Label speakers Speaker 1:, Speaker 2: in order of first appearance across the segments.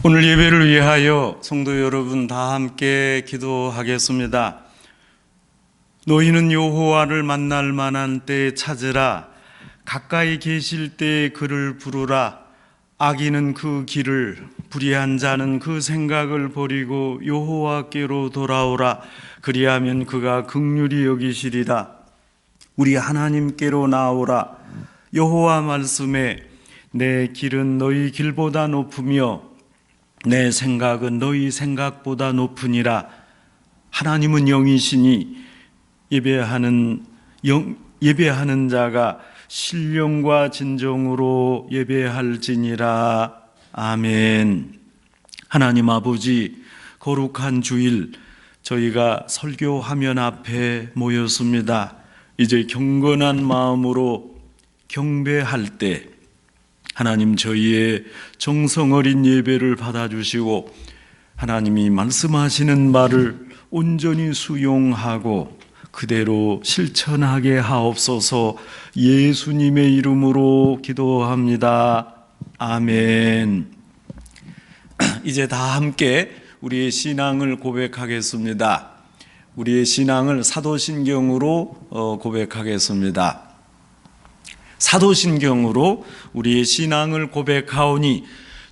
Speaker 1: 오늘 예배를 위하여 성도 여러분 다 함께 기도하겠습니다. 너희는 여호와를 만날 만한 때에 찾으라. 가까이 계실 때에 그를 부르라. 악인은 그 길을, 불의한 자는 그 생각을 버리고 여호와께로 돌아오라. 그리하면 그가 긍휼히 여기시리라. 우리 하나님께로 나오라. 여호와 말씀에 내 길은 너희 길보다 높으며 내 생각은 너희 생각보다 높으니라. 하나님은 영이시니 예배하는 자가 신령과 진정으로 예배할지니라. 아멘. 하나님 아버지, 거룩한 주일 저희가 설교 화면 앞에 모였습니다. 이제 경건한 마음으로 경배할 때 하나님 저희의 정성 어린 예배를 받아주시고 하나님이 말씀하시는 말을 온전히 수용하고 그대로 실천하게 하옵소서. 예수님의 이름으로 기도합니다. 아멘. 이제 다 함께 우리의 신앙을 고백하겠습니다. 우리의 신앙을 사도신경으로 고백하겠습니다. 사도신경으로 우리의 신앙을 고백하오니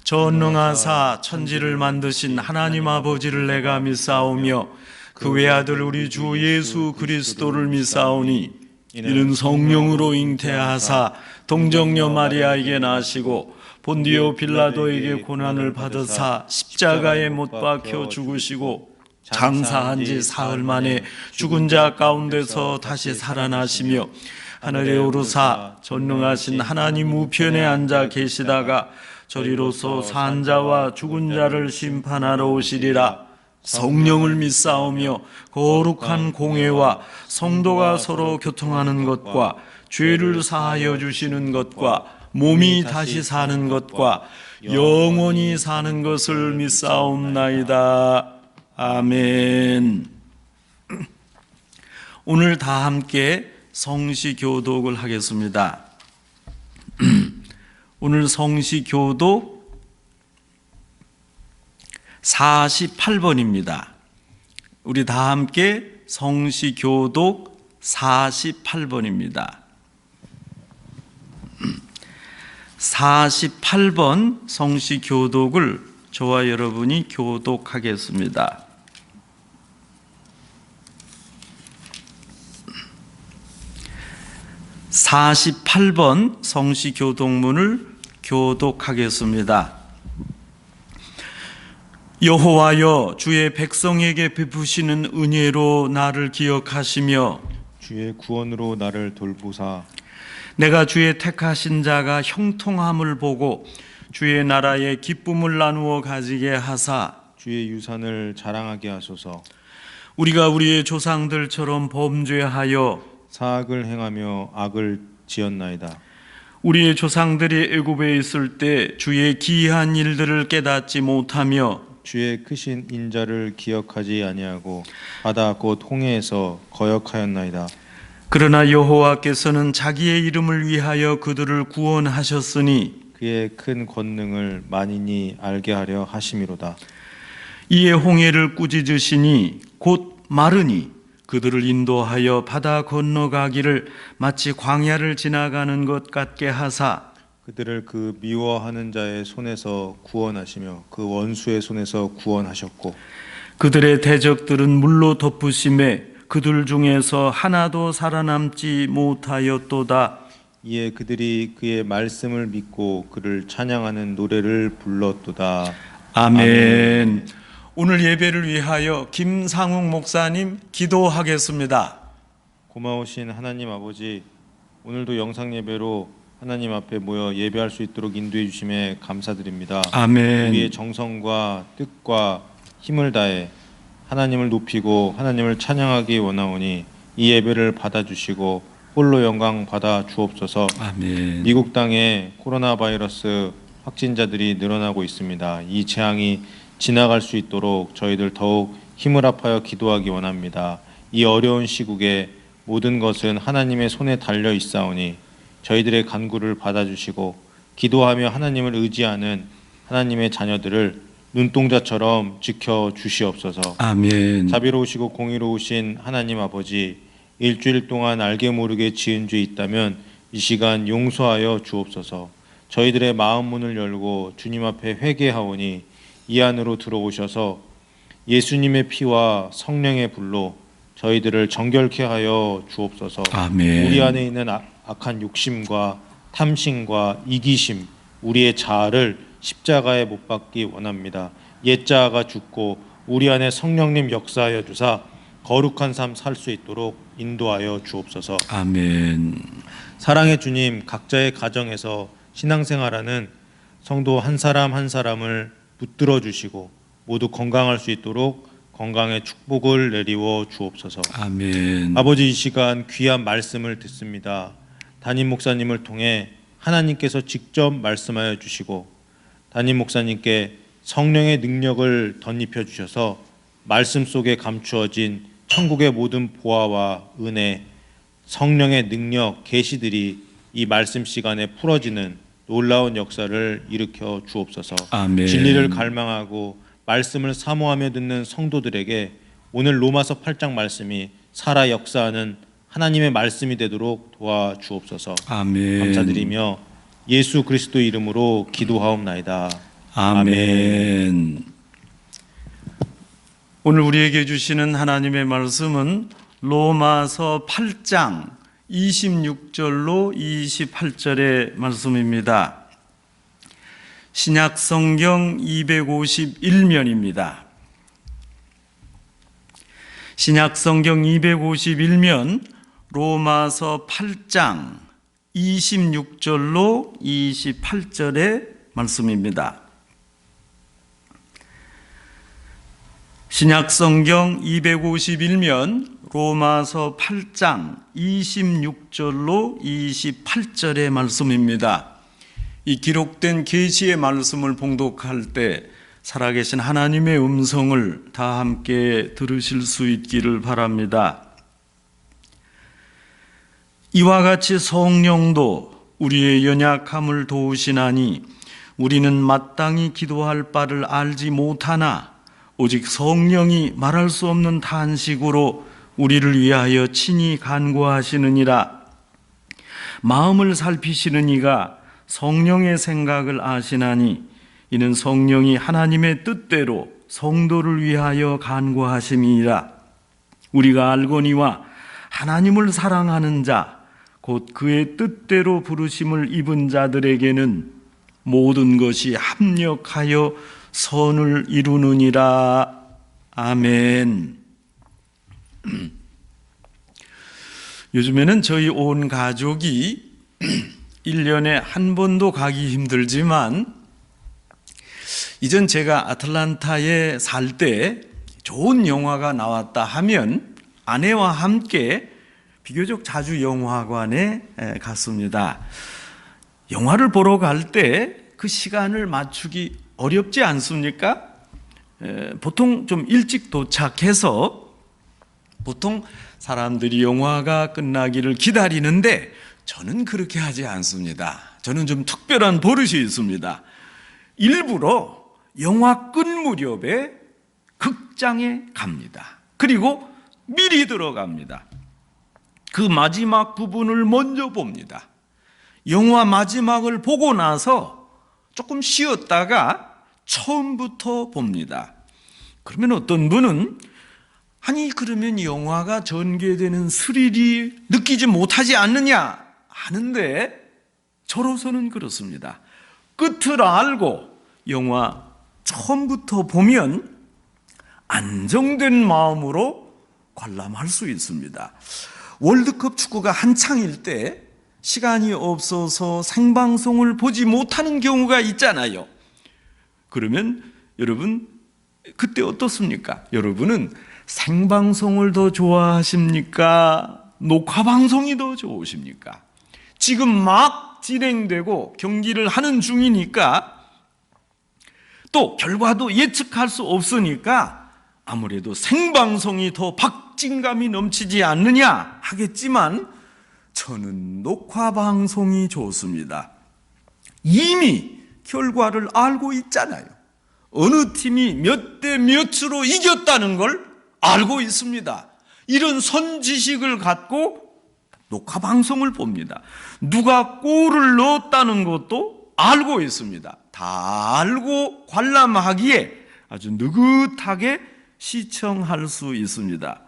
Speaker 1: 전능하사 천지를 만드신 하나님 아버지를 내가 믿사오며 그 외아들 우리 주 예수 그리스도를 믿사오니 이는 성령으로 잉태하사 동정녀 마리아에게 나시고 본디오 빌라도에게 고난을 받으사 십자가에 못 박혀 죽으시고 장사한 지 사흘 만에 죽은 자 가운데서 다시 살아나시며 하늘에 오르사 전능하신 하나님 우편에 앉아 계시다가 저리로서 산 자와 죽은 자를 심판하러 오시리라. 성령을 믿사오며 거룩한 공회와 성도가 서로 교통하는 것과 죄를 사하여 주시는 것과 몸이 다시 사는 것과 영원히 사는 것을 믿사옵나이다. 아멘. 오늘 다 함께 성시교독을 하겠습니다. 오늘 성시교독 48번입니다. 우리 다 함께 성시교독 48번입니다. 48번 성시교독을 저와 여러분이 교독하겠습니다. 48번 성시교독문을 교독하겠습니다. 여호와여, 주의 백성에게 베푸시는 은혜로 나를 기억하시며
Speaker 2: 주의 구원으로 나를 돌보사
Speaker 1: 내가 주의 택하신 자가 형통함을 보고 주의 나라의 기쁨을 나누어 가지게 하사
Speaker 2: 주의 유산을 자랑하게 하소서.
Speaker 1: 우리가 우리의 조상들처럼 범죄하여
Speaker 2: 사악을 행하며 악을 지었나이다.
Speaker 1: 우리의 조상들이 애굽에 있을 때 주의 기이한 일들을 깨닫지 못하며
Speaker 2: 주의 크신 인자를 기억하지 아니하고 바다 곧 홍해에서 거역하였나이다.
Speaker 1: 그러나 여호와께서는 자기의 이름을 위하여 그들을 구원하셨으니
Speaker 2: 그의 큰 권능을 만인이 알게 하려 하심이로다.
Speaker 1: 이에 홍해를 꾸짖으시니 곧 마르니 그들을 인도하여 바다 건너가기를 마치 광야를 지나가는 것 같게 하사
Speaker 2: 그들을 그 미워하는 자의 손에서 구원하시며 그 원수의 손에서 구원하셨고
Speaker 1: 그들의 대적들은 물로 덮으심에 그들 중에서 하나도 살아남지 못하였도다.
Speaker 2: 이에 그들이 그의 말씀을 믿고 그를 찬양하는 노래를 불렀도다.
Speaker 1: 아멘. 오늘 예배를 위하여 김상욱 목사님 기도하겠습니다.
Speaker 2: 고마우신 하나님 아버지, 오늘도 영상 예배로 하나님 앞에 모여 예배할 수 있도록 인도해 주심에 감사드립니다.
Speaker 1: 아멘.
Speaker 2: 우리의 정성과 뜻과 힘을 다해 하나님을 높이고 하나님을 찬양하기 원하오니 이 예배를 받아주시고 홀로 영광 받아 주옵소서.
Speaker 1: 아멘.
Speaker 2: 미국 땅에 코로나 바이러스 확진자들이 늘어나고 있습니다. 이 재앙이 지나갈 수 있도록 저희들 더욱 힘을 합하여 기도하기 원합니다. 이 어려운 시국에 모든 것은 하나님의 손에 달려 있사오니 저희들의 간구를 받아주시고 기도하며 하나님을 의지하는 하나님의 자녀들을 눈동자처럼 지켜 주시옵소서.
Speaker 1: 아멘.
Speaker 2: 자비로우시고 공의로우신 하나님 아버지, 일주일 동안 알게 모르게 지은 죄 있다면 이 시간 용서하여 주옵소서. 저희들의 마음 문을 열고 주님 앞에 회개하오니 이 안으로 들어오셔서 예수님의 피와 성령의 불로 저희들을 정결케 하여 주옵소서.
Speaker 1: 아멘.
Speaker 2: 우리 안에 있는 악한 욕심과 탐심과 이기심, 우리의 자아를 십자가에 못 박기 원합니다. 옛 자아가 죽고 우리 안에 성령님 역사하여 주사 거룩한 삶 살 수 있도록 인도하여 주옵소서.
Speaker 1: 아멘.
Speaker 2: 사랑의 주님, 각자의 가정에서 신앙생활하는 성도 한 사람 한 사람을 붙들어 주시고 모두 건강할 수 있도록 건강의 축복을 내리워 주옵소서.
Speaker 1: 아멘.
Speaker 2: 아버지, 이 시간 귀한 말씀을 듣습니다. 담임 목사님을 통해 하나님께서 직접 말씀하여 주시고 담임 목사님께 성령의 능력을 덧입혀 주셔서 말씀 속에 감추어진 천국의 모든 보화와 은혜, 성령의 능력, 계시들이 이 말씀 시간에 풀어지는 놀라운 역사를 일으켜 주옵소서.
Speaker 1: 아멘.
Speaker 2: 진리를 갈망하고 말씀을 사모하며 듣는 성도들에게 오늘 로마서 8장 말씀이 살아 역사하는 하나님의 말씀이 되도록 도와주옵소서.
Speaker 1: 아멘.
Speaker 2: 감사드리며 예수 그리스도 이름으로 기도하옵나이다.
Speaker 1: 아멘. 오늘 우리에게 주시는 하나님의 말씀은 로마서 8장 26절로 28절의 말씀입니다. 신약 성경 251면입니다. 신약 성경 251면 로마서 8장 26절로 28절의 말씀입니다. 신약 성경 251면 로마서 8장 26절로 28절의 말씀입니다. 이 기록된 계시의 말씀을 봉독할 때 살아계신 하나님의 음성을 다 함께 들으실 수 있기를 바랍니다. 이와 같이 성령도 우리의 연약함을 도우시나니 우리는 마땅히 기도할 바를 알지 못하나 오직 성령이 말할 수 없는 탄식으로 우리를 위하여 친히 간구하시느니라. 마음을 살피시는 이가 성령의 생각을 아시나니 이는 성령이 하나님의 뜻대로 성도를 위하여 간구하심이니라. 우리가 알거니와 하나님을 사랑하는 자 곧 그의 뜻대로 부르심을 입은 자들에게는 모든 것이 합력하여 선을 이루느니라. 아멘. 요즘에는 저희 온 가족이 1년에 한 번도 가기 힘들지만 이전 제가 아틀란타에 살 때 좋은 영화가 나왔다 하면 아내와 함께 비교적 자주 영화관에 갔습니다. 영화를 보러 갈 때 그 시간을 맞추기 어렵지 않습니까? 보통 좀 일찍 도착해서 보통 사람들이 영화가 끝나기를 기다리는데 저는 그렇게 하지 않습니다. 저는 좀 특별한 버릇이 있습니다. 일부러 영화 끝 무렵에 극장에 갑니다. 그리고 미리 들어갑니다. 그 마지막 부분을 먼저 봅니다. 영화 마지막을 보고 나서 조금 쉬었다가 처음부터 봅니다. 그러면 어떤 분은 아니 그러면 영화가 전개되는 스릴이 느끼지 못하지 않느냐 하는데 저로서는 그렇습니다. 끝을 알고 영화 처음부터 보면 안정된 마음으로 관람할 수 있습니다. 월드컵 축구가 한창일 때 시간이 없어서 생방송을 보지 못하는 경우가 있잖아요. 그러면 여러분 그때 어떻습니까? 여러분은 생방송을 더 좋아하십니까? 녹화방송이 더 좋으십니까? 지금 막 진행되고 경기를 하는 중이니까 또 결과도 예측할 수 없으니까 아무래도 생방송이 더 박진감이 넘치지 않느냐 하겠지만 저는 녹화방송이 좋습니다. 이미 결과를 알고 있잖아요. 어느 팀이 몇 대 몇으로 이겼다는 걸 알고 있습니다. 이런 선지식을 갖고 녹화 방송을 봅니다. 누가 골을 넣었다는 것도 알고 있습니다. 다 알고 관람하기에 아주 느긋하게 시청할 수 있습니다.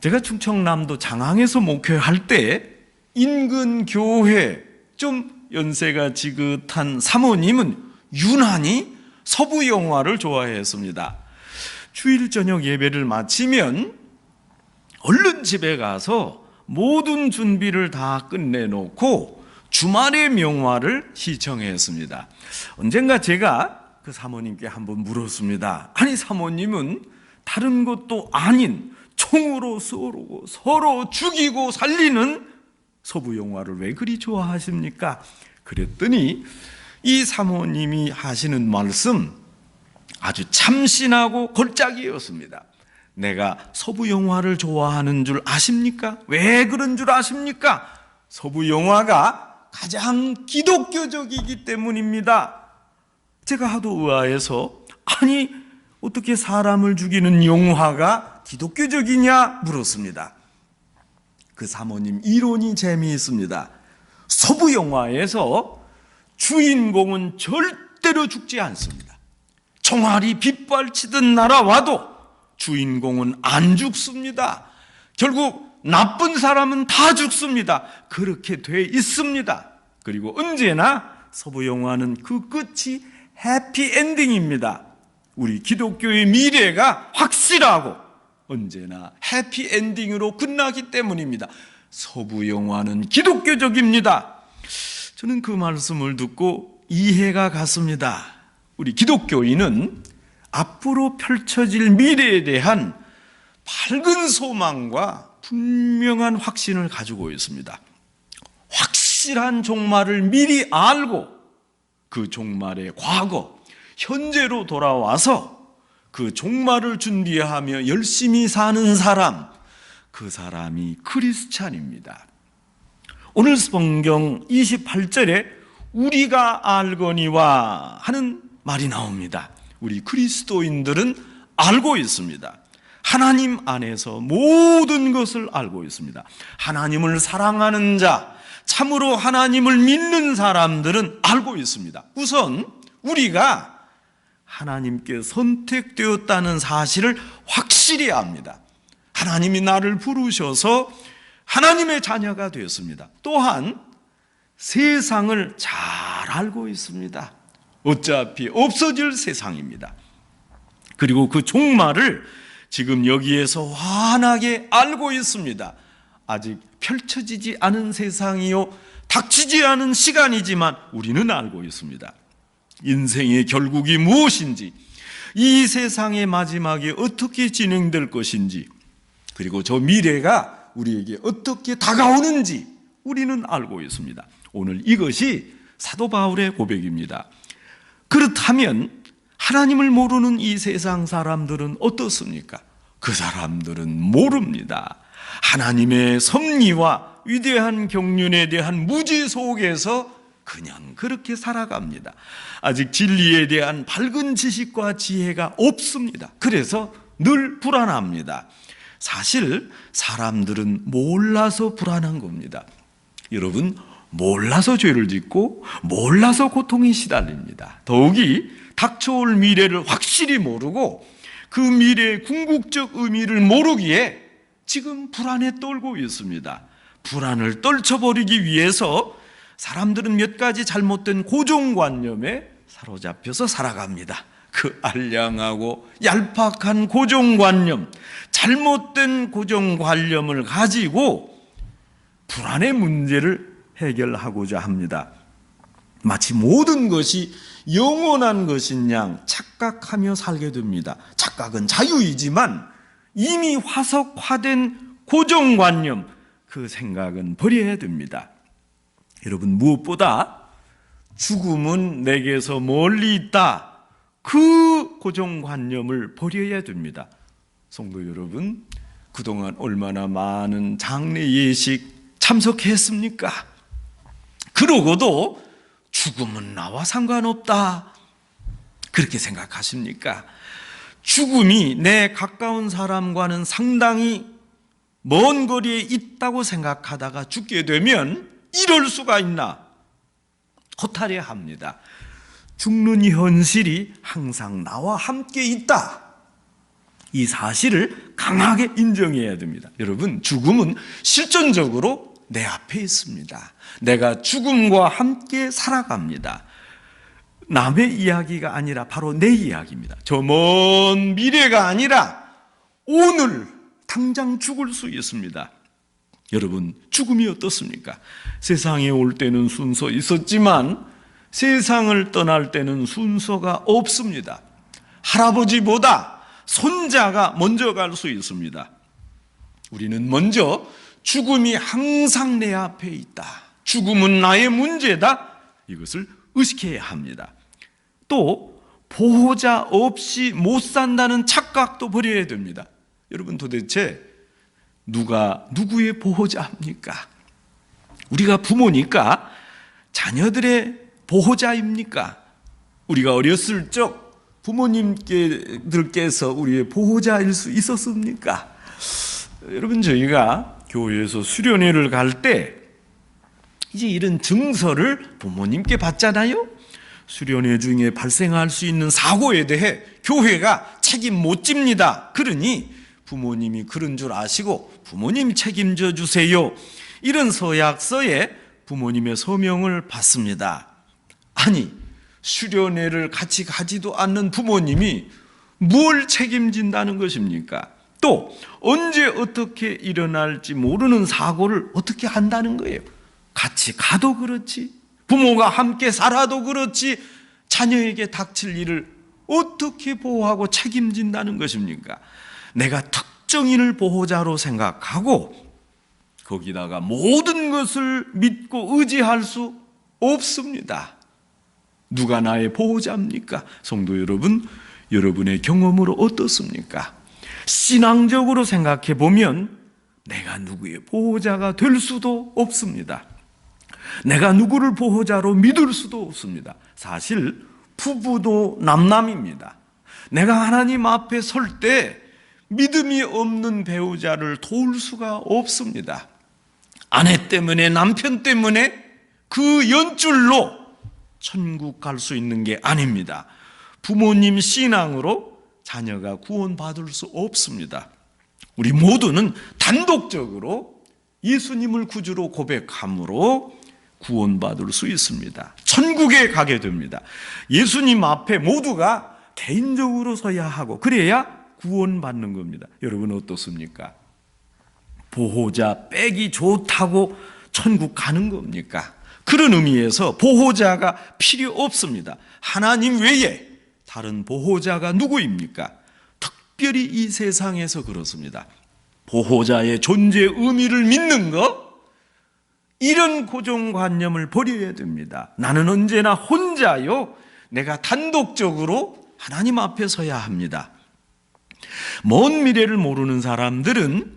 Speaker 1: 제가 충청남도 장항에서 목회할 때 인근 교회 좀 연세가 지긋한 사모님은 유난히 서부 영화를 좋아했습니다. 주일 저녁 예배를 마치면 얼른 집에 가서 모든 준비를 다 끝내놓고 주말의 명화를 시청했습니다. 언젠가 제가 그 사모님께 한번 물었습니다. 아니, 사모님은 다른 것도 아닌 총으로 쏘고 서로 죽이고 살리는 서부 영화를 왜 그리 좋아하십니까? 그랬더니 이 사모님이 하시는 말씀 아주 참신하고 걸작이었습니다. 내가 서부 영화를 좋아하는 줄 아십니까? 왜 그런 줄 아십니까? 서부 영화가 가장 기독교적이기 때문입니다. 제가 하도 의아해서 아니 어떻게 사람을 죽이는 영화가 기독교적이냐 물었습니다. 그 사모님 이론이 재미있습니다. 서부 영화에서 주인공은 절대로 죽지 않습니다. 총알이 빗발치듯 날아와도 주인공은 안 죽습니다. 결국 나쁜 사람은 다 죽습니다. 그렇게 돼 있습니다. 그리고 언제나 서부 영화는 그 끝이 해피엔딩입니다. 우리 기독교의 미래가 확실하고 언제나 해피엔딩으로 끝나기 때문입니다. 서부 영화는 기독교적입니다. 저는 그 말씀을 듣고 이해가 갔습니다. 우리 기독교인은 앞으로 펼쳐질 미래에 대한 밝은 소망과 분명한 확신을 가지고 있습니다. 확실한 종말을 미리 알고 그 종말의 과거, 현재로 돌아와서 그 종말을 준비하며 열심히 사는 사람, 그 사람이 크리스찬입니다. 오늘 성경 28절에 우리가 알거니와 하는 말이 나옵니다. 우리 그리스도인들은 알고 있습니다. 하나님 안에서 모든 것을 알고 있습니다. 하나님을 사랑하는 자, 참으로 하나님을 믿는 사람들은 알고 있습니다. 우선 우리가 하나님께 선택되었다는 사실을 확실히 압니다. 하나님이 나를 부르셔서 하나님의 자녀가 되었습니다. 또한 세상을 잘 알고 있습니다. 어차피 없어질 세상입니다. 그리고 그 종말을 지금 여기에서 환하게 알고 있습니다. 아직 펼쳐지지 않은 세상이요 닥치지 않은 시간이지만 우리는 알고 있습니다. 인생의 결국이 무엇인지, 이 세상의 마지막이 어떻게 진행될 것인지, 그리고 저 미래가 우리에게 어떻게 다가오는지 우리는 알고 있습니다. 오늘 이것이 사도 바울의 고백입니다. 그렇다면 하나님을 모르는 이 세상 사람들은 어떻습니까? 그 사람들은 모릅니다. 하나님의 섭리와 위대한 경륜에 대한 무지 속에서 그냥 그렇게 살아갑니다. 아직 진리에 대한 밝은 지식과 지혜가 없습니다. 그래서 늘 불안합니다. 사실 사람들은 몰라서 불안한 겁니다. 여러분, 몰라서 죄를 짓고 몰라서 고통에 시달립니다. 더욱이 닥쳐올 미래를 확실히 모르고 그 미래의 궁극적 의미를 모르기에 지금 불안에 떨고 있습니다. 불안을 떨쳐버리기 위해서 사람들은 몇 가지 잘못된 고정관념에 사로잡혀서 살아갑니다. 그 알량하고 얄팍한 고정관념, 잘못된 고정관념을 가지고 불안의 문제를 해결하고자 합니다. 마치 모든 것이 영원한 것인 양 착각하며 살게 됩니다. 착각은 자유이지만 이미 화석화된 고정관념, 그 생각은 버려야 됩니다. 여러분, 무엇보다 죽음은 내게서 멀리 있다, 그 고정관념을 버려야 됩니다. 성도 여러분, 그동안 얼마나 많은 장례 예식 참석했습니까? 그러고도 죽음은 나와 상관없다, 그렇게 생각하십니까? 죽음이 내 가까운 사람과는 상당히 먼 거리에 있다고 생각하다가 죽게 되면 이럴 수가 있나? 허탈해 합니다. 죽는 현실이 항상 나와 함께 있다. 이 사실을 강하게 인정해야 됩니다. 여러분, 죽음은 실존적으로 내 앞에 있습니다. 내가 죽음과 함께 살아갑니다. 남의 이야기가 아니라 바로 내 이야기입니다. 저 먼 미래가 아니라 오늘 당장 죽을 수 있습니다. 여러분, 죽음이 어떻습니까? 세상에 올 때는 순서 있었지만 세상을 떠날 때는 순서가 없습니다. 할아버지보다 손자가 먼저 갈 수 있습니다. 우리는 먼저 죽음이 항상 내 앞에 있다. 죽음은 나의 문제다. 이것을 의식해야 합니다. 또 보호자 없이 못 산다는 착각도 버려야 됩니다. 여러분, 도대체 누가 누구의 보호자입니까? 우리가 부모니까 자녀들의 보호자입니까? 우리가 어렸을 적 부모님께서 우리의 보호자일 수 있었습니까? 여러분, 저희가 교회에서 수련회를 갈 때 이제 이런 증서를 부모님께 받잖아요. 수련회 중에 발생할 수 있는 사고에 대해 교회가 책임 못 집니다. 그러니 부모님이 그런 줄 아시고 부모님 책임져 주세요. 이런 서약서에 부모님의 서명을 받습니다. 아니, 수련회를 같이 가지도 않는 부모님이 뭘 책임진다는 것입니까? 또 언제 어떻게 일어날지 모르는 사고를 어떻게 한다는 거예요? 같이 가도 그렇지, 부모가 함께 살아도 그렇지, 자녀에게 닥칠 일을 어떻게 보호하고 책임진다는 것입니까? 내가 특정인을 보호자로 생각하고 거기다가 모든 것을 믿고 의지할 수 없습니다. 누가 나의 보호자입니까? 성도 여러분, 여러분의 경험으로 어떻습니까? 신앙적으로 생각해 보면 내가 누구의 보호자가 될 수도 없습니다. 내가 누구를 보호자로 믿을 수도 없습니다. 사실 부부도 남남입니다. 내가 하나님 앞에 설 때 믿음이 없는 배우자를 도울 수가 없습니다. 아내 때문에, 남편 때문에 그 연줄로 천국 갈 수 있는 게 아닙니다. 부모님 신앙으로 자녀가 구원받을 수 없습니다. 우리 모두는 단독적으로 예수님을 구주로 고백함으로 구원받을 수 있습니다. 천국에 가게 됩니다. 예수님 앞에 모두가 개인적으로 서야 하고 그래야 구원받는 겁니다. 여러분, 어떻습니까? 보호자 빼기 좋다고 천국 가는 겁니까? 그런 의미에서 보호자가 필요 없습니다. 하나님 외에 다른 보호자가 누구입니까? 특별히 이 세상에서 그렇습니다. 보호자의 존재 의미를 믿는 것, 이런 고정관념을 버려야 됩니다. 나는 언제나 혼자요, 내가 단독적으로 하나님 앞에 서야 합니다. 먼 미래를 모르는 사람들은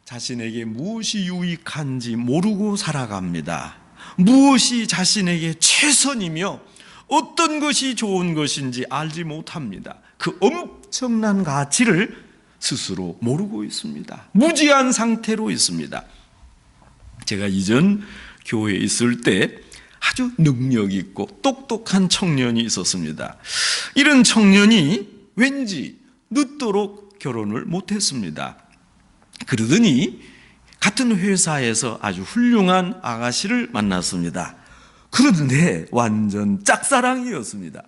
Speaker 1: 자신에게 무엇이 유익한지 모르고 살아갑니다. 무엇이 자신에게 최선이며 어떤 것이 좋은 것인지 알지 못합니다. 그 엄청난 가치를 스스로 모르고 있습니다. 무지한 상태로 있습니다. 제가 이전 교회에 있을 때 아주 능력 있고 똑똑한 청년이 있었습니다. 이런 청년이 왠지 늦도록 결혼을 못했습니다. 그러더니 같은 회사에서 아주 훌륭한 아가씨를 만났습니다. 그런데 완전 짝사랑이었습니다.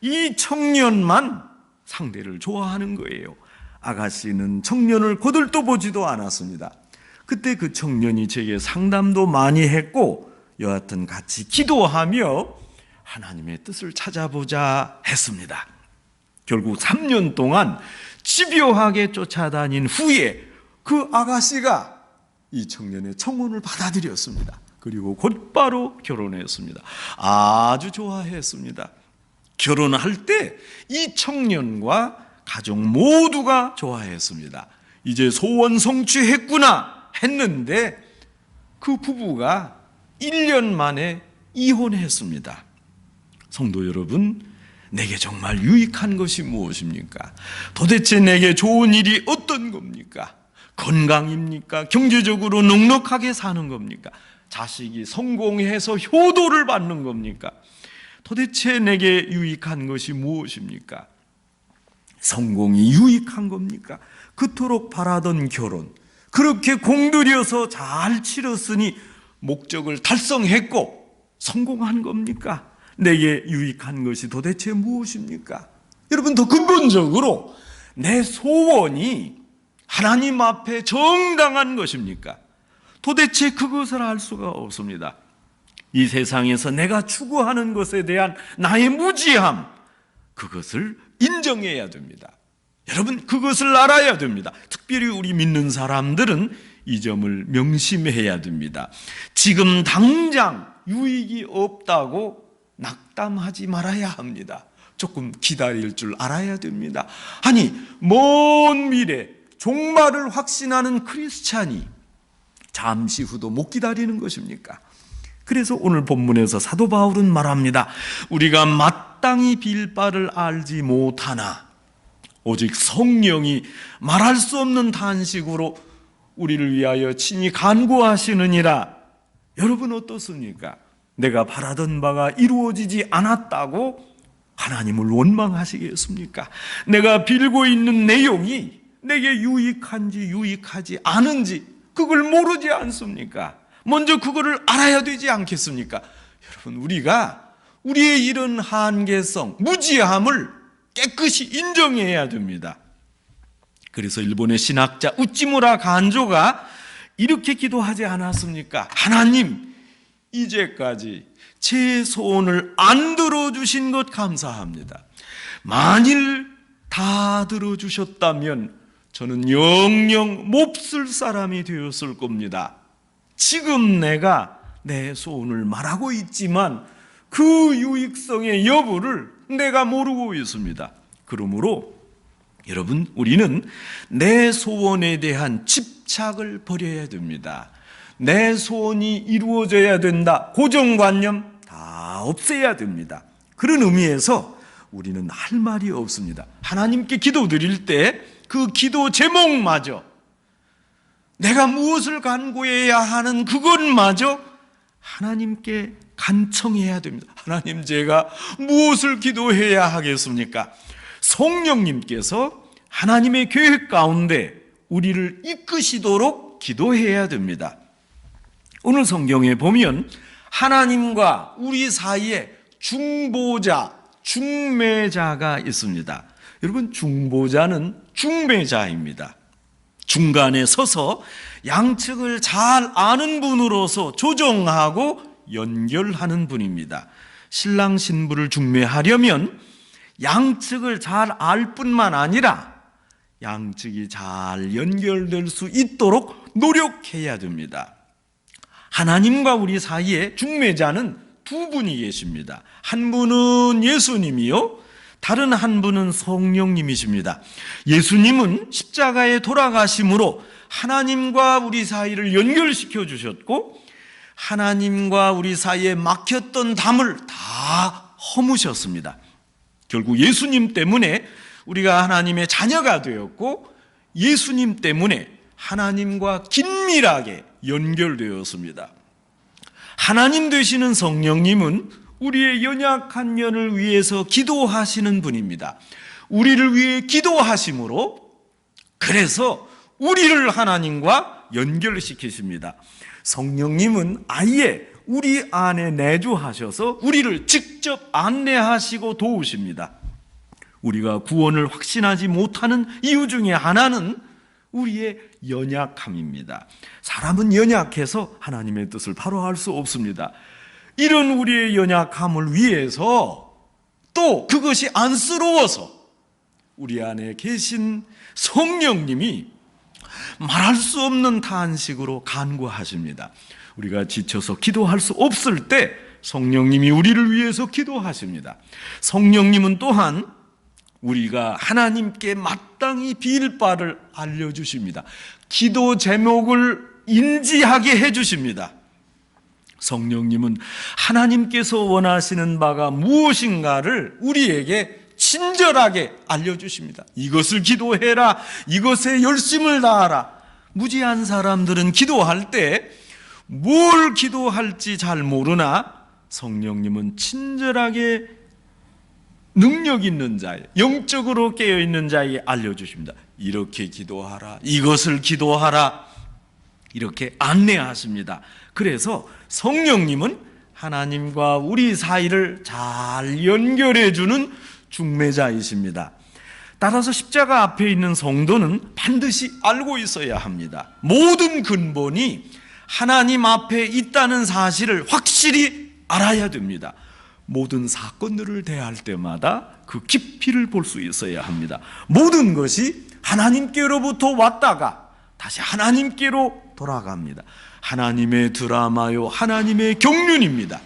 Speaker 1: 이 청년만 상대를 좋아하는 거예요. 아가씨는 청년을 거들떠보지도 않았습니다. 그때 그 청년이 제게 상담도 많이 했고 여하튼 같이 기도하며 하나님의 뜻을 찾아보자 했습니다. 결국 3년 동안 집요하게 쫓아다닌 후에 그 아가씨가 이 청년의 청혼을 받아들였습니다. 그리고 곧바로 결혼했습니다. 아주 좋아했습니다. 결혼할 때 이 청년과 가족 모두가 좋아했습니다. 이제 소원 성취했구나 했는데 그 부부가 1년 만에 이혼했습니다. 성도 여러분, 내게 정말 유익한 것이 무엇입니까? 도대체 내게 좋은 일이 어떤 겁니까? 건강입니까? 경제적으로 넉넉하게 사는 겁니까? 자식이 성공해서 효도를 받는 겁니까? 도대체 내게 유익한 것이 무엇입니까? 성공이 유익한 겁니까? 그토록 바라던 결혼, 그렇게 공들여서 잘 치렀으니 목적을 달성했고 성공한 겁니까? 내게 유익한 것이 도대체 무엇입니까? 여러분, 더 근본적으로 내 소원이 하나님 앞에 정당한 것입니까? 도대체 그것을 알 수가 없습니다. 이 세상에서 내가 추구하는 것에 대한 나의 무지함, 그것을 인정해야 됩니다. 여러분, 그것을 알아야 됩니다. 특별히 우리 믿는 사람들은 이 점을 명심해야 됩니다. 지금 당장 유익이 없다고 낙담하지 말아야 합니다. 조금 기다릴 줄 알아야 됩니다. 아니, 먼 미래 종말을 확신하는 크리스찬이 잠시 후도 못 기다리는 것입니까? 그래서 오늘 본문에서 사도 바울은 말합니다. 우리가 마땅히 빌 바를 알지 못하나 오직 성령이 말할 수 없는 탄식으로 우리를 위하여 친히 간구하시느니라. 여러분, 어떻습니까? 내가 바라던 바가 이루어지지 않았다고 하나님을 원망하시겠습니까? 내가 빌고 있는 내용이 내게 유익한지 유익하지 않은지 그걸 모르지 않습니까? 먼저 그거를 알아야 되지 않겠습니까? 여러분, 우리가 우리의 이런 한계성, 무지함을 깨끗이 인정해야 됩니다. 그래서 일본의 신학자 우찌무라 간조가 이렇게 기도하지 않았습니까? 하나님, 이제까지 제 소원을 안 들어주신 것 감사합니다. 만일 다 들어주셨다면 저는 영영 몹쓸 사람이 되었을 겁니다. 지금 내가 내 소원을 말하고 있지만 그 유익성의 여부를 내가 모르고 있습니다. 그러므로 여러분, 우리는 내 소원에 대한 집착을 버려야 됩니다. 내 소원이 이루어져야 된다, 고정관념 다 없애야 됩니다. 그런 의미에서 우리는 할 말이 없습니다. 하나님께 기도드릴 때 그 기도 제목마저, 내가 무엇을 간구해야 하는 그것마저 하나님께 간청해야 됩니다. 하나님, 제가 무엇을 기도해야 하겠습니까? 성령님께서 하나님의 계획 가운데 우리를 이끄시도록 기도해야 됩니다. 오늘 성경에 보면 하나님과 우리 사이에 중보자, 중매자가 있습니다. 여러분, 중보자는 중매자입니다. 중간에 서서 양측을 잘 아는 분으로서 조정하고 연결하는 분입니다. 신랑 신부를 중매하려면 양측을 잘 알 뿐만 아니라 양측이 잘 연결될 수 있도록 노력해야 됩니다. 하나님과 우리 사이에 중매자는 두 분이 계십니다. 한 분은 예수님이요, 다른 한 분은 성령님이십니다. 예수님은 십자가에 돌아가심으로 하나님과 우리 사이를 연결시켜 주셨고, 하나님과 우리 사이에 막혔던 담을 다 허무셨습니다. 결국 예수님 때문에 우리가 하나님의 자녀가 되었고, 예수님 때문에 하나님과 긴밀하게 연결되었습니다. 하나님 되시는 성령님은 우리의 연약한 년을 위해서 기도하시는 분입니다. 우리를 위해 기도하심으로, 그래서 우리를 하나님과 연결시키십니다. 성령님은 아예 우리 안에 내주하셔서 우리를 직접 안내하시고 도우십니다. 우리가 구원을 확신하지 못하는 이유 중에 하나는 우리의 연약함입니다. 사람은 연약해서 하나님의 뜻을 바로 알 수 없습니다. 이런 우리의 연약함을 위해서, 또 그것이 안쓰러워서 우리 안에 계신 성령님이 말할 수 없는 탄식으로 간구하십니다. 우리가 지쳐서 기도할 수 없을 때 성령님이 우리를 위해서 기도하십니다. 성령님은 또한 우리가 하나님께 마땅히 빌 바를 알려주십니다. 기도 제목을 인지하게 해주십니다. 성령님은 하나님께서 원하시는 바가 무엇인가를 우리에게 친절하게 알려주십니다. 이것을 기도해라. 이것에 열심을 다하라. 무지한 사람들은 기도할 때 뭘 기도할지 잘 모르나 성령님은 친절하게 능력 있는 자에, 영적으로 깨어있는 자에게 알려주십니다. 이렇게 기도하라. 이것을 기도하라. 이렇게 안내하십니다. 그래서 성령님은 하나님과 우리 사이를 잘 연결해주는 중매자이십니다. 따라서 십자가 앞에 있는 성도는 반드시 알고 있어야 합니다. 모든 근본이 하나님 앞에 있다는 사실을 확실히 알아야 됩니다. 모든 사건들을 대할 때마다 그 깊이를 볼 수 있어야 합니다. 모든 것이 하나님께로부터 왔다가 다시 하나님께로 돌아갑니다. 하나님의 드라마요, 하나님의 경륜입니다.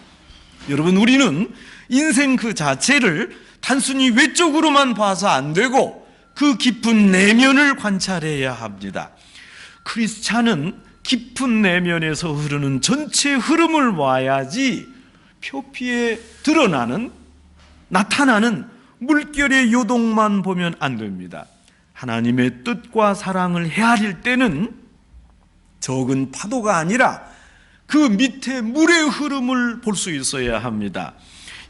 Speaker 1: 여러분, 우리는 인생 그 자체를 단순히 외적으로만 봐서 안 되고 그 깊은 내면을 관찰해야 합니다. 크리스찬은 깊은 내면에서 흐르는 전체 흐름을 봐야지 표피에 드러나는, 나타나는 물결의 요동만 보면 안 됩니다. 하나님의 뜻과 사랑을 헤아릴 때는 적은 파도가 아니라 그 밑에 물의 흐름을 볼 수 있어야 합니다.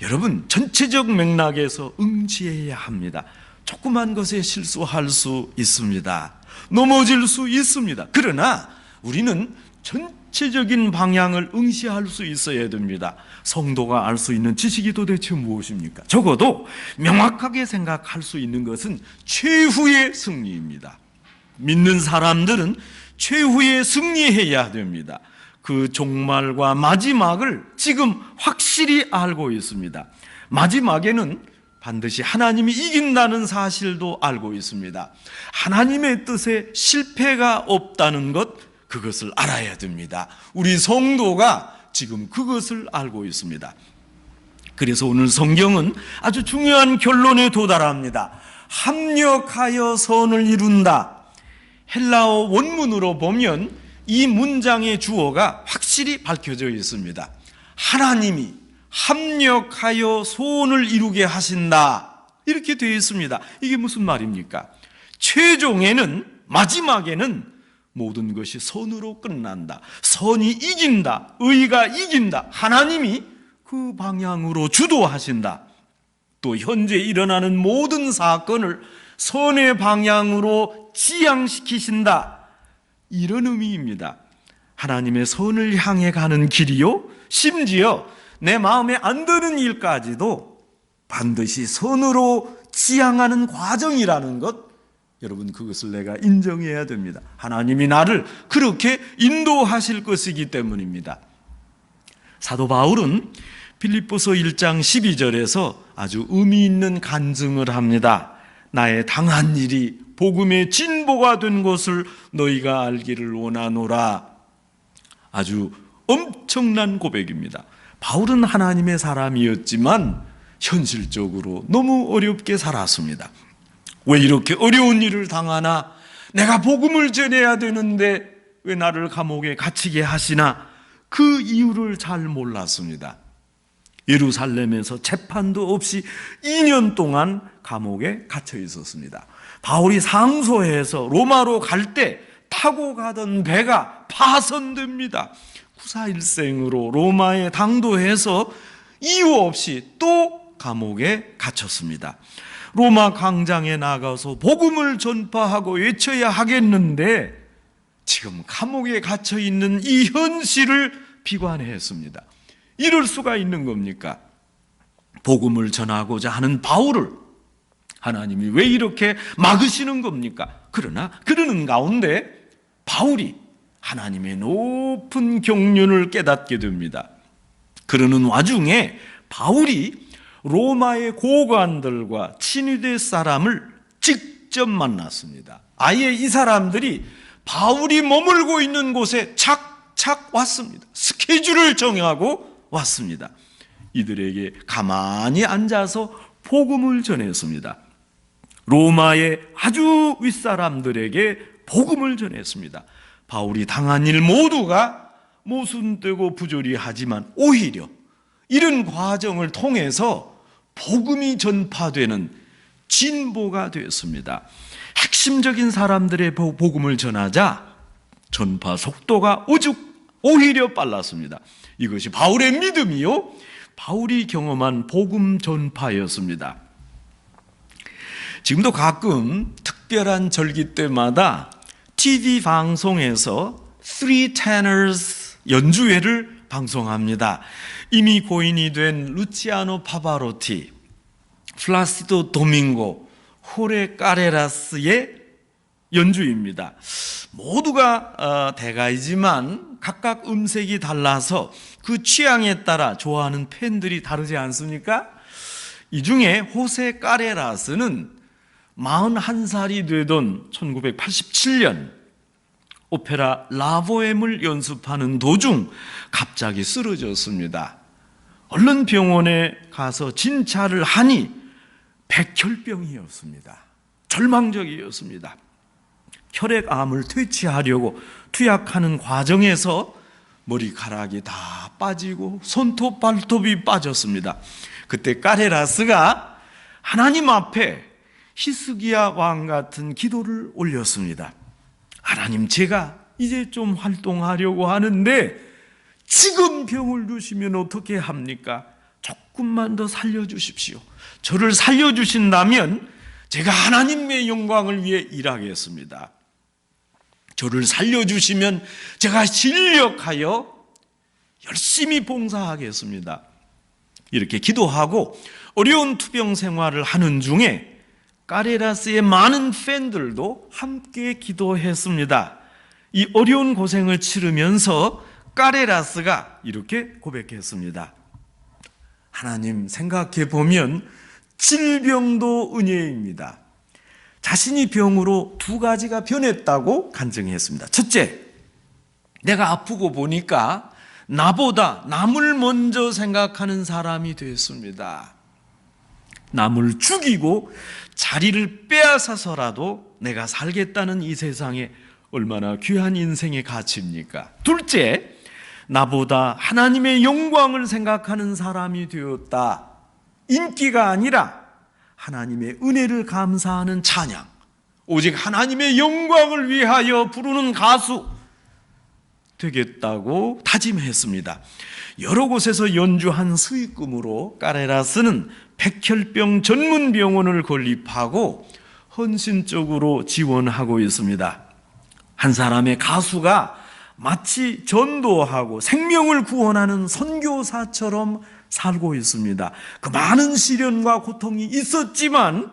Speaker 1: 여러분, 전체적 맥락에서 응시해야 합니다. 조그만 것에 실수할 수 있습니다. 넘어질 수 있습니다. 그러나 우리는 전체적인 방향을 응시할 수 있어야 됩니다. 성도가 알 수 있는 지식이 도대체 무엇입니까? 적어도 명확하게 생각할 수 있는 것은 최후의 승리입니다. 믿는 사람들은 최후의 승리해야 됩니다. 그 종말과 마지막을 지금 확실히 알고 있습니다. 마지막에는 반드시 하나님이 이긴다는 사실도 알고 있습니다. 하나님의 뜻에 실패가 없다는 것, 그것을 알아야 됩니다. 우리 성도가 지금 그것을 알고 있습니다. 그래서 오늘 성경은 아주 중요한 결론에 도달합니다. 합력하여 선을 이룬다. 헬라어 원문으로 보면 이 문장의 주어가 확실히 밝혀져 있습니다. 하나님이 합력하여 소원을 이루게 하신다. 이렇게 되어 있습니다. 이게 무슨 말입니까? 최종에는, 마지막에는 모든 것이 선으로 끝난다. 선이 이긴다. 의가 이긴다. 하나님이 그 방향으로 주도하신다. 또 현재 일어나는 모든 사건을 선의 방향으로 지향시키신다. 이런 의미입니다. 하나님의 선을 향해 가는 길이요, 심지어 내 마음에 안 드는 일까지도 반드시 선으로 지향하는 과정이라는 것, 여러분, 그것을 내가 인정해야 됩니다. 하나님이 나를 그렇게 인도하실 것이기 때문입니다. 사도 바울은 빌립보서 1장 12절에서 아주 의미 있는 간증을 합니다. 나의 당한 일이 복음의 진보가 된 것을 너희가 알기를 원하노라. 아주 엄청난 고백입니다. 바울은 하나님의 사람이었지만 현실적으로 너무 어렵게 살았습니다. 왜 이렇게 어려운 일을 당하나? 내가 복음을 전해야 되는데 왜 나를 감옥에 갇히게 하시나? 그 이유를 잘 몰랐습니다. 예루살렘에서 재판도 없이 2년 동안 감옥에 갇혀 있었습니다. 바울이 상소해서 로마로 갈 때 타고 가던 배가 파손됩니다. 구사일생으로 로마에 당도해서 이유 없이 또 감옥에 갇혔습니다. 로마 광장에 나가서 복음을 전파하고 외쳐야 하겠는데 지금 감옥에 갇혀 있는 이 현실을 비관했습니다. 이럴 수가 있는 겁니까? 복음을 전하고자 하는 바울을 하나님이 왜 이렇게 막으시는 겁니까? 그러나 그러는 가운데 바울이 하나님의 높은 경륜을 깨닫게 됩니다. 그러는 와중에 바울이 로마의 고관들과 친위대 사람을 직접 만났습니다. 아예 이 사람들이 바울이 머물고 있는 곳에 착착 왔습니다. 스케줄을 정하고 왔습니다. 이들에게 가만히 앉아서 복음을 전했습니다. 로마의 아주 윗사람들에게 복음을 전했습니다. 바울이 당한 일 모두가 모순되고 부조리하지만 오히려 이런 과정을 통해서 복음이 전파되는 진보가 되었습니다. 핵심적인 사람들의 복음을 전하자 전파 속도가 오히려 빨랐습니다. 이것이 바울의 믿음이요, 바울이 경험한 복음 전파였습니다. 지금도 가끔 특별한 절기 때마다 TV 방송에서 Three Tenors 연주회를 방송합니다. 이미 고인이 된 루치아노 파바로티, 플라시도 도밍고, 호레 까레라스의 연주입니다. 모두가 대가이지만 각각 음색이 달라서 그 취향에 따라 좋아하는 팬들이 다르지 않습니까? 이 중에 호세 까레라스는 41살이 되던 1987년 오페라 라보엠을 연습하는 도중 갑자기 쓰러졌습니다. 얼른 병원에 가서 진찰을 하니 백혈병이었습니다. 절망적이었습니다. 혈액암을 퇴치하려고 투약하는 과정에서 머리카락이 다 빠지고 손톱 발톱이 빠졌습니다. 그때 까레라스가 하나님 앞에 히스기야 왕 같은 기도를 올렸습니다. 하나님, 제가 이제 좀 활동하려고 하는데 지금 병을 주시면 어떻게 합니까? 조금만 더 살려주십시오. 저를 살려주신다면 제가 하나님의 영광을 위해 일하겠습니다. 저를 살려주시면 제가 진력하여 열심히 봉사하겠습니다. 이렇게 기도하고 어려운 투병 생활을 하는 중에 까레라스의 많은 팬들도 함께 기도했습니다. 이 어려운 고생을 치르면서 까레라스가 이렇게 고백했습니다. 하나님, 생각해 보면 질병도 은혜입니다. 자신이 병으로 두 가지가 변했다고 간증했습니다. 첫째, 내가 아프고 보니까 나보다 남을 먼저 생각하는 사람이 됐습니다. 남을 죽이고 자리를 빼앗아서라도 내가 살겠다는 이 세상에 얼마나 귀한 인생의 가치입니까? 둘째, 나보다 하나님의 영광을 생각하는 사람이 되었다. 인기가 아니라 하나님의 은혜를 감사하는 찬양, 오직 하나님의 영광을 위하여 부르는 가수 되겠다고 다짐했습니다. 여러 곳에서 연주한 수익금으로 까레라스는 백혈병 전문 병원을 건립하고 헌신적으로 지원하고 있습니다. 한 사람의 가수가 마치 전도하고 생명을 구원하는 선교사처럼 살고 있습니다. 그 많은 시련과 고통이 있었지만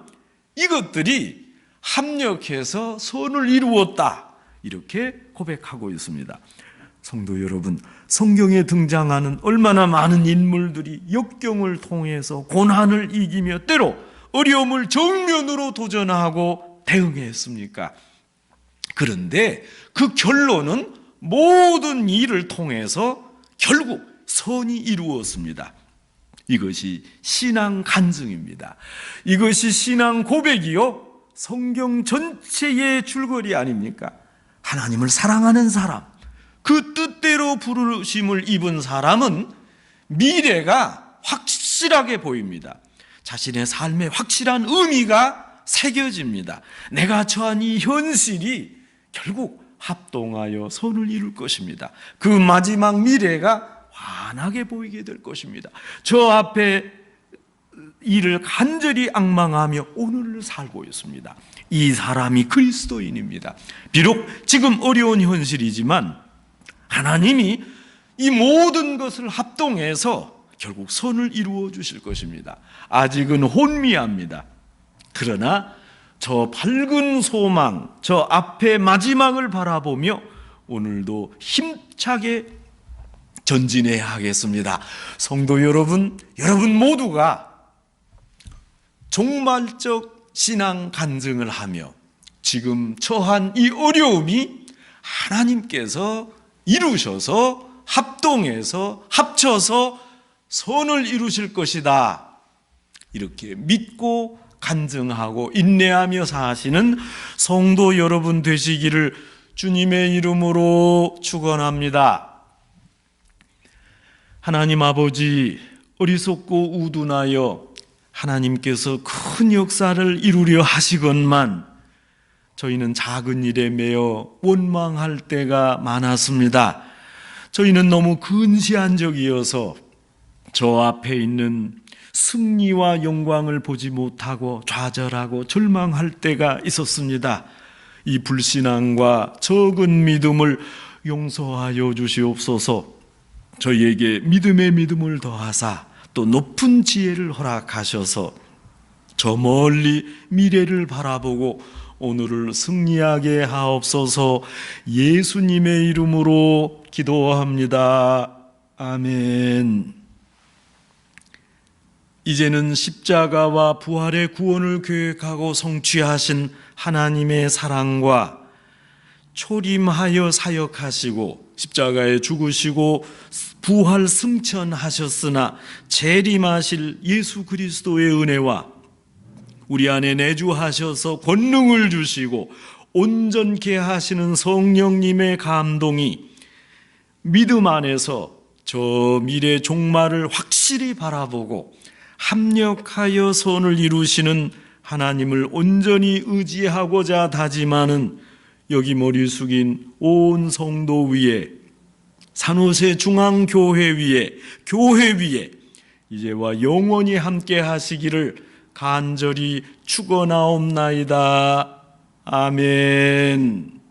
Speaker 1: 이것들이 합력해서 선을 이루었다, 이렇게 고백하고 있습니다. 성도 여러분, 성경에 등장하는 얼마나 많은 인물들이 역경을 통해서 고난을 이기며 때로 어려움을 정면으로 도전하고 대응했습니까? 그런데 그 결론은 모든 일을 통해서 결국 선이 이루었습니다. 이것이 신앙 간증입니다. 이것이 신앙 고백이요, 성경 전체의 줄거리 아닙니까? 하나님을 사랑하는 사람, 그 뜻대로 부르심을 입은 사람은 미래가 확실하게 보입니다. 자신의 삶에 확실한 의미가 새겨집니다. 내가 처한 이 현실이 결국 합동하여 선을 이룰 것입니다. 그 마지막 미래가 환하게 보이게 될 것입니다. 저 앞에 이를 간절히 앙망하며 오늘을 살고 있습니다. 이 사람이 그리스도인입니다. 비록 지금 어려운 현실이지만 하나님이 이 모든 것을 합동해서 결국 선을 이루어 주실 것입니다. 아직은 혼미합니다. 그러나 저 밝은 소망, 저 앞에 마지막을 바라보며 오늘도 힘차게 전진해야 하겠습니다. 성도 여러분, 여러분 모두가 종말적 신앙 간증을 하며 지금 처한 이 어려움이 하나님께서 이루셔서 합동해서 합쳐서 선을 이루실 것이다, 이렇게 믿고 간증하고 인내하며 사시는 성도 여러분 되시기를 주님의 이름으로 축원합니다. 하나님 아버지, 어리석고 우둔하여 하나님께서 큰 역사를 이루려 하시건만 저희는 작은 일에 매여 원망할 때가 많았습니다. 저희는 너무 근시안적이어서 저 앞에 있는 승리와 영광을 보지 못하고 좌절하고 절망할 때가 있었습니다. 이 불신앙과 적은 믿음을 용서하여 주시옵소서. 저희에게 믿음의 믿음을 더하사 또 높은 지혜를 허락하셔서 저 멀리 미래를 바라보고 오늘을 승리하게 하옵소서. 예수님의 이름으로 기도합니다. 아멘. 이제는 십자가와 부활의 구원을 계획하고 성취하신 하나님의 사랑과 초림하여 사역하시고 십자가에 죽으시고 부활 승천하셨으나 재림하실 예수 그리스도의 은혜와 우리 안에 내주하셔서 권능을 주시고 온전케 하시는 성령님의 감동이 믿음 안에서 저 미래 종말을 확실히 바라보고 합력하여 선을 이루시는 하나님을 온전히 의지하고자 다짐하는 여기 머리 숙인 온 성도 위에, 산호세 중앙교회 위에, 교회 위에 이제와 영원히 함께 하시기를 간절히 축원하옵나이다. 아멘.